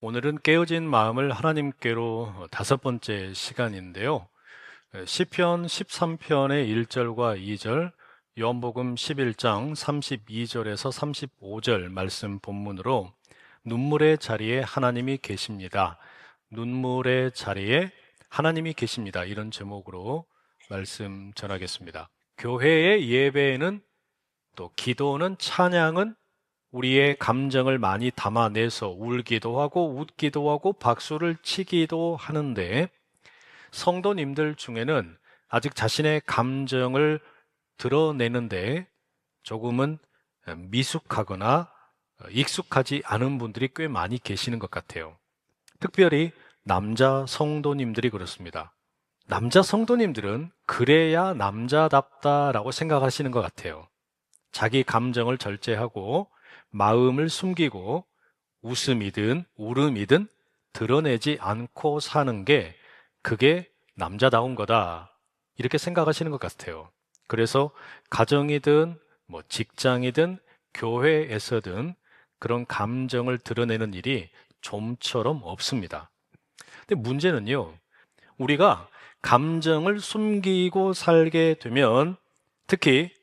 오늘은 깨어진 마음을 하나님께로 다섯 번째 시간인데요. 시편 13편의 1절과 2절, 요한복음 11장 32절에서 35절 말씀 본문으로 눈물의 자리에 하나님이 계십니다. 눈물의 자리에 하나님이 계십니다. 이런 제목으로 말씀 전하겠습니다. 교회의 예배에는 또 기도는 찬양은 우리의 감정을 많이 담아내서 울기도 하고 웃기도 하고 박수를 치기도 하는데 성도님들 중에는 아직 자신의 감정을 드러내는데 조금은 미숙하거나 익숙하지 않은 분들이 꽤 많이 계시는 것 같아요. 특별히 남자 성도님들이 그렇습니다. 남자 성도님들은 그래야 남자답다라고 생각하시는 것 같아요. 자기 감정을 절제하고 마음을 숨기고 웃음이든 울음이든 드러내지 않고 사는 게 그게 남자다운 거다. 이렇게 생각하시는 것 같아요. 그래서 가정이든 직장이든 교회에서든 그런 감정을 드러내는 일이 좀처럼 없습니다. 근데 문제는요, 우리가 감정을 숨기고 살게 되면 특히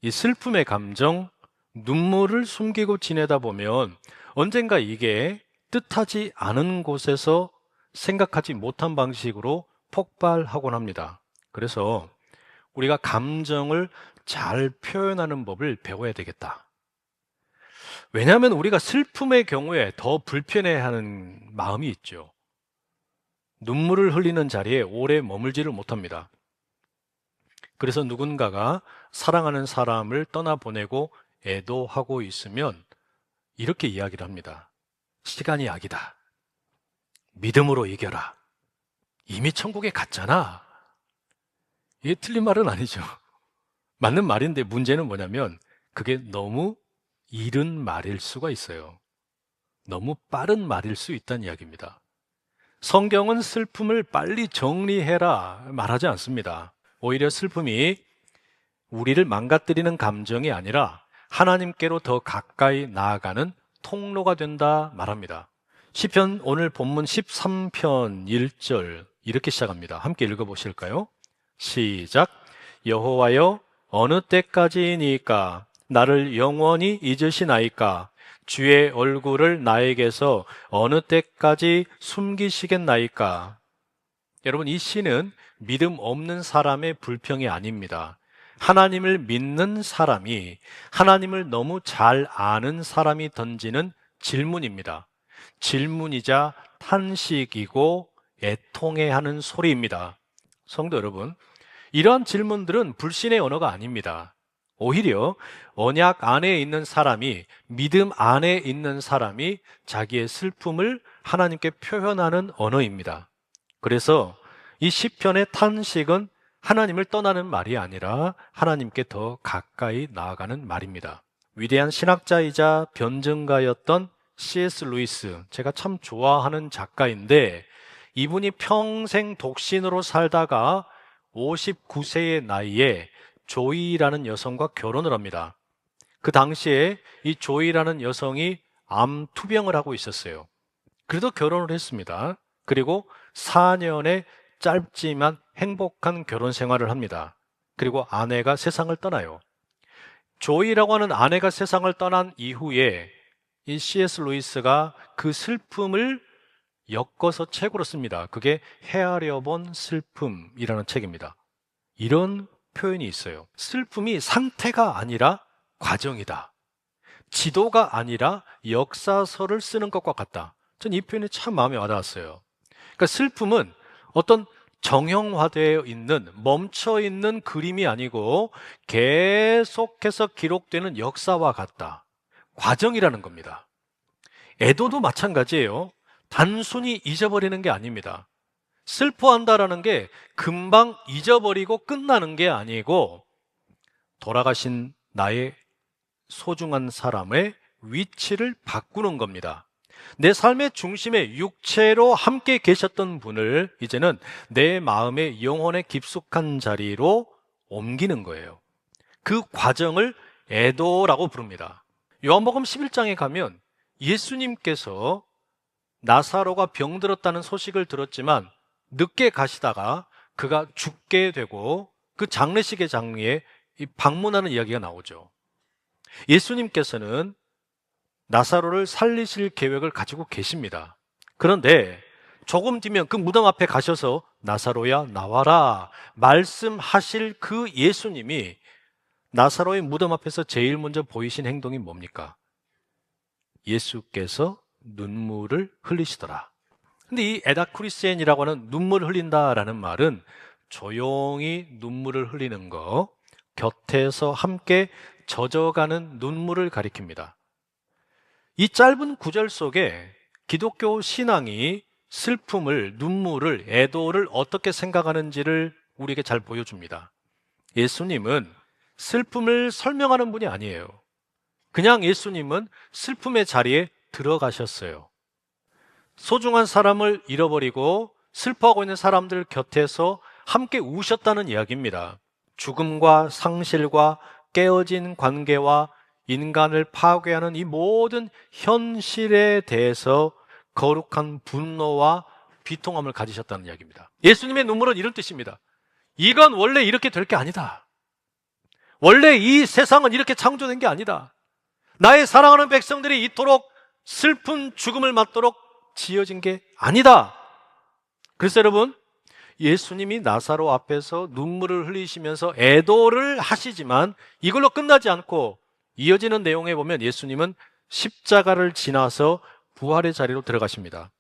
이 슬픔의 감정, 눈물을 숨기고 지내다 보면 언젠가 이게 뜻하지 않은 곳에서 생각하지 못한 방식으로 폭발하곤 합니다. 그래서 우리가 감정을 잘 표현하는 법을 배워야 되겠다. 왜냐하면 우리가 슬픔의 경우에 더 불편해하는 마음이 있죠. 눈물을 흘리는 자리에 오래 머물지를 못합니다. 그래서 누군가가 사랑하는 사람을 떠나보내고 애도하고 있으면 이렇게 이야기를 합니다. 시간이 약이다. 믿음으로 이겨라. 이미 천국에 갔잖아. 이게 틀린 말은 아니죠. 맞는 말인데 문제는 뭐냐면 그게 너무 이른 말일 수가 있어요. 너무 빠른 말일 수 있다는 이야기입니다. 성경은 슬픔을 빨리 정리해라 말하지 않습니다. 오히려 슬픔이 우리를 망가뜨리는 감정이 아니라 하나님께로 더 가까이 나아가는 통로가 된다 말합니다. 시편 오늘 본문 13편 1절 이렇게 시작합니다. 함께 읽어보실까요? 시작. 여호와여 어느 때까지이니까 나를 영원히 잊으시나이까 주의 얼굴을 나에게서 어느 때까지 숨기시겠나이까. 여러분, 이 시는 믿음 없는 사람의 불평이 아닙니다. 하나님을 믿는 사람이 하나님을 너무 잘 아는 사람이 던지는 질문입니다. 질문이자 탄식이고 애통해하는 소리입니다. 성도 여러분, 이러한 질문들은 불신의 언어가 아닙니다. 오히려 언약 안에 있는 사람이, 믿음 안에 있는 사람이 자기의 슬픔을 하나님께 표현하는 언어입니다. 그래서 이 시편의 탄식은 하나님을 떠나는 말이 아니라 하나님께 더 가까이 나아가는 말입니다. 위대한 신학자이자 변증가였던 C.S. 루이스, 제가 참 좋아하는 작가인데 이분이 평생 독신으로 살다가 59세의 나이에 조이라는 여성과 결혼을 합니다. 그 당시에 이 조이라는 여성이 암 투병을 하고 있었어요. 그래도 결혼을 했습니다. 그리고 4년의 짧지만 행복한 결혼 생활을 합니다. 그리고 아내가 세상을 떠나요. 조이라고 하는 아내가 세상을 떠난 이후에 이 C.S. 루이스가 그 슬픔을 엮어서 책으로 씁니다. 그게 헤아려 본 슬픔이라는 책입니다. 이런 표현이 있어요. 슬픔이 상태가 아니라 과정이다. 지도가 아니라 역사서를 쓰는 것과 같다. 전 이 표현이 참 마음에 와닿았어요. 그러니까 슬픔은 어떤 정형화되어 있는, 멈춰 있는 그림이 아니고 계속해서 기록되는 역사와 같다. 과정이라는 겁니다. 애도도 마찬가지예요. 단순히 잊어버리는 게 아닙니다. 슬퍼한다라는 게 금방 잊어버리고 끝나는 게 아니고 돌아가신 나의 소중한 사람의 위치를 바꾸는 겁니다. 내 삶의 중심에 육체로 함께 계셨던 분을 이제는 내 마음의 영혼의 깊숙한 자리로 옮기는 거예요. 그 과정을 애도라고 부릅니다. 요한복음 11장에 가면 예수님께서 나사로가 병들었다는 소식을 들었지만 늦게 가시다가 그가 죽게 되고 그 장례식의 장리에 방문하는 이야기가 나오죠. 예수님께서는 나사로를 살리실 계획을 가지고 계십니다. 그런데 조금 뒤면 그 무덤 앞에 가셔서 나사로야 나와라 말씀하실 그 예수님이 나사로의 무덤 앞에서 제일 먼저 보이신 행동이 뭡니까? 예수께서 눈물을 흘리시더라. 근데 이 에다크리스엔이라고 하는 눈물을 흘린다라는 말은 조용히 눈물을 흘리는 거, 곁에서 함께 젖어가는 눈물을 가리킵니다. 이 짧은 구절 속에 기독교 신앙이 슬픔을, 눈물을, 애도를 어떻게 생각하는지를 우리에게 잘 보여줍니다. 예수님은 슬픔을 설명하는 분이 아니에요. 그냥 예수님은 슬픔의 자리에 들어가셨어요. 소중한 사람을 잃어버리고 슬퍼하고 있는 사람들 곁에서 함께 우셨다는 이야기입니다. 죽음과 상실과 깨어진 관계와 인간을 파괴하는 이 모든 현실에 대해서 거룩한 분노와 비통함을 가지셨다는 이야기입니다. 예수님의 눈물은 이런 뜻입니다. 이건 원래 이렇게 될 게 아니다. 원래 이 세상은 이렇게 창조된 게 아니다. 나의 사랑하는 백성들이 이토록 슬픈 죽음을 맞도록 지어진 게 아니다. 그래서 여러분, 예수님이 나사로 앞에서 눈물을 흘리시면서 애도를 하시지만 이걸로 끝나지 않고 이어지는 내용에 보면 예수님은 십자가를 지나서 부활의 자리로 들어가십니다.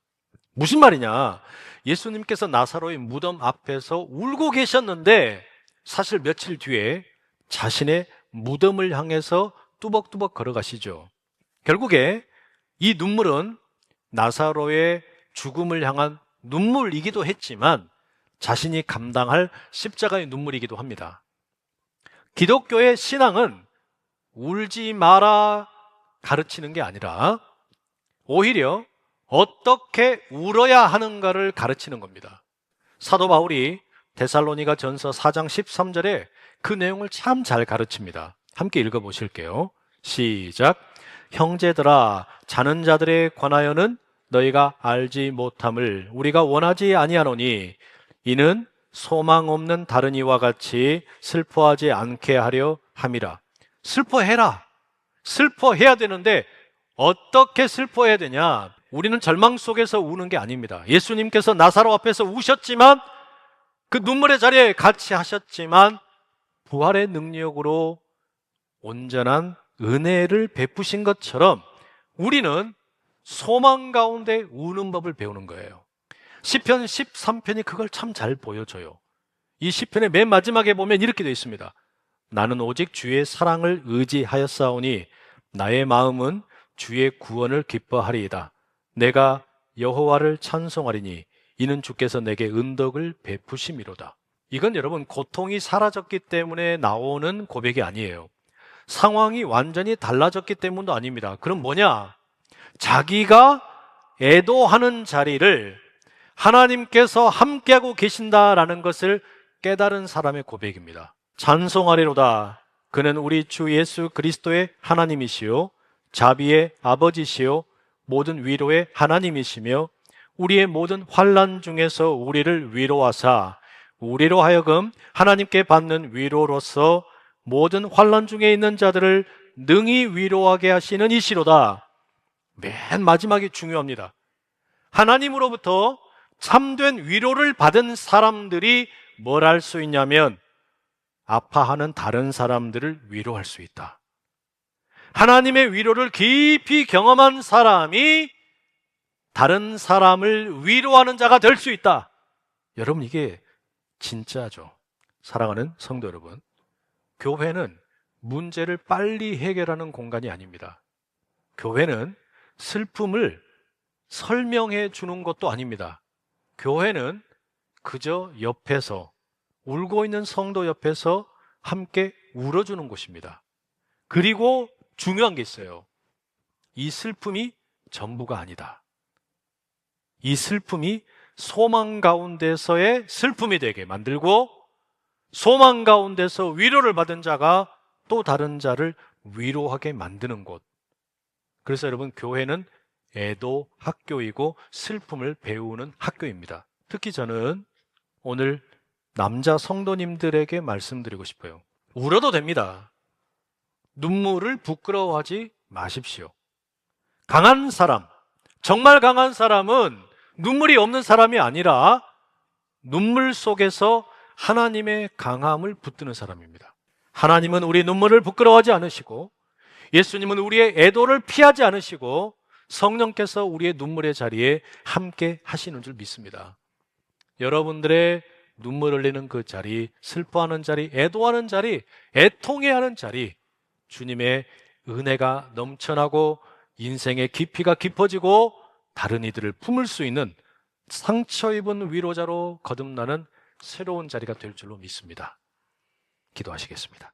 무슨 말이냐? 예수님께서 나사로의 무덤 앞에서 울고 계셨는데 사실 며칠 뒤에 자신의 무덤을 향해서 뚜벅뚜벅 걸어가시죠. 결국에 이 눈물은 나사로의 죽음을 향한 눈물이기도 했지만 자신이 감당할 십자가의 눈물이기도 합니다. 기독교의 신앙은 울지 마라 가르치는 게 아니라 오히려 어떻게 울어야 하는가를 가르치는 겁니다. 사도 바울이 데살로니가 전서 4장 13절에 그 내용을 참 잘 가르칩니다. 함께 읽어보실게요. 시작. 형제들아, 자는 자들에 관하여는 너희가 알지 못함을 우리가 원하지 아니하노니 이는 소망 없는 다른 이와 같이 슬퍼하지 않게 하려 함이라. 슬퍼해라. 슬퍼해야 되는데 어떻게 슬퍼해야 되냐? 우리는 절망 속에서 우는 게 아닙니다. 예수님께서 나사로 앞에서 우셨지만 그 눈물의 자리에 같이 하셨지만 부활의 능력으로 온전한 은혜를 베푸신 것처럼 우리는 소망 가운데 우는 법을 배우는 거예요. 시편 13편이 그걸 참 잘 보여줘요. 이 시편의 맨 마지막에 보면 이렇게 되어 있습니다. 나는 오직 주의 사랑을 의지하였사오니 나의 마음은 주의 구원을 기뻐하리이다. 내가 여호와를 찬송하리니 이는 주께서 내게 은덕을 베푸심이로다. 이건 여러분 고통이 사라졌기 때문에 나오는 고백이 아니에요. 상황이 완전히 달라졌기 때문도 아닙니다. 그럼 뭐냐? 자기가 애도하는 자리를 하나님께서 함께하고 계신다라는 것을 깨달은 사람의 고백입니다. 찬송하리로다. 그는 우리 주 예수 그리스도의 하나님이시요 자비의 아버지시요 모든 위로의 하나님이시며 우리의 모든 환난 중에서 우리를 위로하사 우리로 하여금 하나님께 받는 위로로서 모든 환난 중에 있는 자들을 능히 위로하게 하시는 이시로다. 맨 마지막이 중요합니다. 하나님으로부터 참된 위로를 받은 사람들이 뭘 할 수 있냐면 아파하는 다른 사람들을 위로할 수 있다. 하나님의 위로를 깊이 경험한 사람이 다른 사람을 위로하는 자가 될 수 있다. 여러분, 이게 진짜죠. 사랑하는 성도 여러분, 교회는 문제를 빨리 해결하는 공간이 아닙니다. 교회는 슬픔을 설명해 주는 것도 아닙니다. 교회는 그저 옆에서 울고 있는 성도 옆에서 함께 울어주는 곳입니다. 그리고 중요한 게 있어요. 이 슬픔이 전부가 아니다. 이 슬픔이 소망 가운데서의 슬픔이 되게 만들고 소망 가운데서 위로를 받은 자가 또 다른 자를 위로하게 만드는 곳. 그래서 여러분, 교회는 애도 학교이고 슬픔을 배우는 학교입니다. 특히 저는 오늘 남자 성도님들에게 말씀드리고 싶어요. 울어도 됩니다. 눈물을 부끄러워하지 마십시오. 강한 사람, 정말 강한 사람은 눈물이 없는 사람이 아니라 눈물 속에서 하나님의 강함을 붙드는 사람입니다. 하나님은 우리 눈물을 부끄러워하지 않으시고 예수님은 우리의 애도를 피하지 않으시고 성령께서 우리의 눈물의 자리에 함께 하시는 줄 믿습니다. 여러분들의 눈물 흘리는 그 자리, 슬퍼하는 자리, 애도하는 자리, 애통해하는 자리, 주님의 은혜가 넘쳐나고 인생의 깊이가 깊어지고 다른 이들을 품을 수 있는 상처 입은 위로자로 거듭나는 새로운 자리가 될 줄로 믿습니다. 기도하시겠습니다.